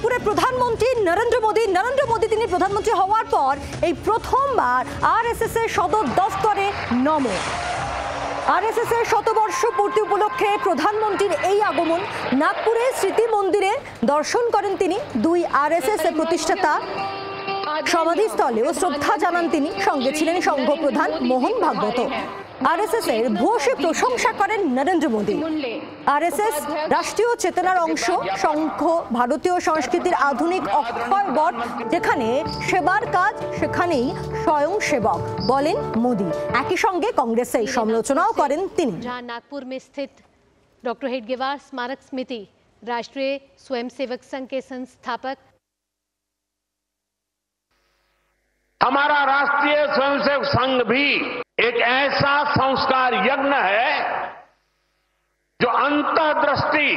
নাগপুরে প্রধানমন্ত্রী নরেন্দ্র মোদী তিনি প্রধানমন্ত্রী হওয়ার পর এই প্রথমবার আরএসএস এর সদর দফতরে নমো। আরএসএস এর শতবর্ষ পূর্তি উপলক্ষে প্রধানমন্ত্রীর এই আগমন। নাগপুরে স্মৃতি মন্দিরে দর্শন করেন তিনি। দুই আরএসএস এর প্রতিষ্ঠাতা সমাধিস্থলেও শ্রদ্ধা জানান তিনি। সঙ্গে ছিলেন সংঘ প্রধান মোহন ভাগবত। আরএসএস এর ভূয়সী প্রশংসা করেন নরেন্দ্র মোদী। আরএসএস রাষ্ট্রীয় চেতনার অংশ। সংঘ ভারতীয় সংস্কৃতির আধুনিক অক্ষয় বট। যেখানে সেবার কাজ সেখানেই স্বয়ং সেবক বলেন মোদী। একই সঙ্গে কংগ্রেসের সমালোচনাও করেন তিনি। नागपुर में स्थित डॉक्टर हेडगेवार स्मारक समिति राष्ट्रीय स्वयंसेवक संघ के संस्थापक हमारा राष्ट्रीय स्वयंसेवक संघ भी एक ऐसा संस्कार यज्ञ है जो अंतर्दृष्टि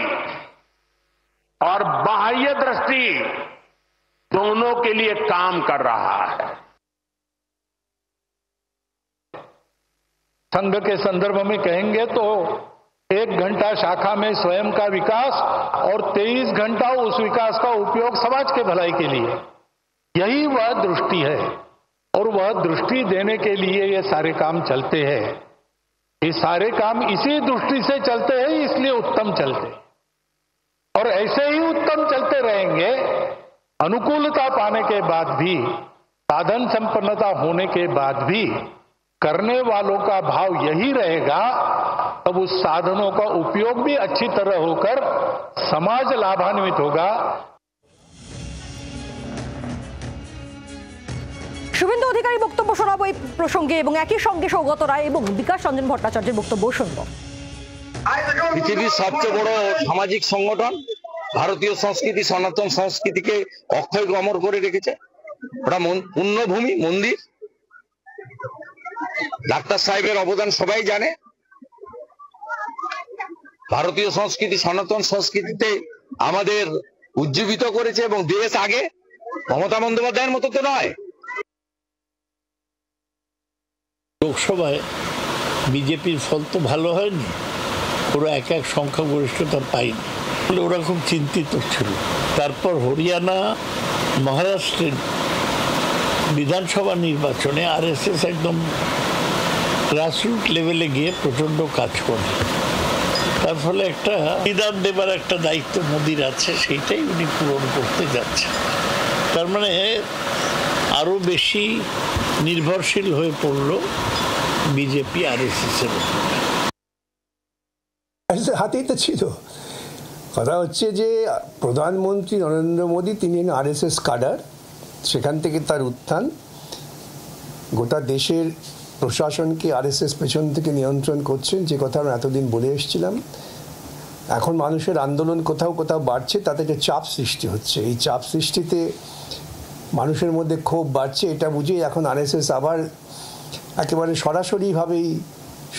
और बाह्य दृष्टि दोनों के लिए काम कर रहा है। संघ के संदर्भ में कहेंगे तो 1 घंटा शाखा में स्वयं का विकास और 23 घंटा उस विकास का उपयोग समाज के भलाई के लिए, यही वह दृष्टि है और वह दृष्टि देने के लिए ये सारे काम चलते हैं। ये सारे काम इसी दृष्टि से चलते हैं, इसलिए उत्तम चलते और ऐसे ही उत्तम चलते रहेंगे। अनुकूलता पाने के बाद भी, साधन संपन्नता होने के बाद भी करने वालों का भाव यही रहेगा, तब उस साधनों का उपयोग भी अच्छी तरह होकर समाज लाभान्वित होगा। শুভেন্দু অধিকারী বক্তব্য শোনাবো এই প্রসঙ্গে এবং একই সঙ্গে সৌগত রায় এবং বিকাশ রঞ্জন ভট্টাচার্যের বক্তব্য শুনবো। পৃথিবীর সবচেয়ে বড় সামাজিক সংগঠন ভারতীয় সংস্কৃতি, সনাতন সংস্কৃতিকে অক্ষয় অমর করে রেখেছে। ওটা পুণ্যভূমি, মন্দির। ডাক্তার সাহেবের অবদান সবাই জানে। ভারতীয় সংস্কৃতি, সনাতন সংস্কৃতিতে আমাদের উজ্জীবিত করেছে এবং দেশ আগে। মমতা বন্দ্যোপাধ্যায়ের মতো তো নয়। লোকসভায় বিজেপির ফল তো ভালো হয়নি, ওরা এক সংখ্যাগরিষ্ঠতা পায়নি, ওরা খুব চিন্তিত ছিল। তারপর হরিয়ানা, মহারাষ্ট্রের বিধানসভা নির্বাচনে আরএসএস একদম গ্রাসরুট লেভেলে গিয়ে প্রচন্ড কাজ করে। তার ফলে একটা বিধান দেবার একটা দায়িত্ব মোদির আছে, সেইটাই উনি পূরণ করতে যাচ্ছেন। তার মানে আরো বেশি নির্ভরশীল হয়ে পড়ল বিজেপি আরএসএস এর উপর। হাতেই তো ছিল। কথা হচ্ছে যে প্রধানমন্ত্রী নরেন্দ্র মোদী তিনি আরএসএস কাডার, সেখান থেকে তার উত্থান। গোটা দেশের প্রশাসনকে আরএসএস পেছন থেকে নিয়ন্ত্রণ করছেন, যে কথা আমরা এতদিন বলে এসেছিলাম। এখন মানুষের আন্দোলন কোথাও কোথাও বাড়ছে, তাতে যে চাপ সৃষ্টি হচ্ছে, এই চাপ সৃষ্টিতে মানুষের মধ্যে ক্ষোভ বাড়ছে। এটা বুঝেই এখন আরএসএস আবার একেবারে সরাসরিভাবেই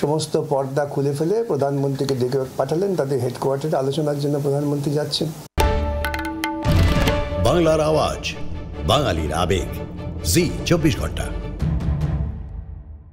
সমস্ত পর্দা খুলে ফেলে প্রধানমন্ত্রীকে ডেকে পাঠালেন। তাদের হেডকোয়ার্টারে আলোচনার জন্য প্রধানমন্ত্রী যাচ্ছেন। বাংলার আওয়াজ, বাঙালির আবেগ, জি 24 ঘন্টা।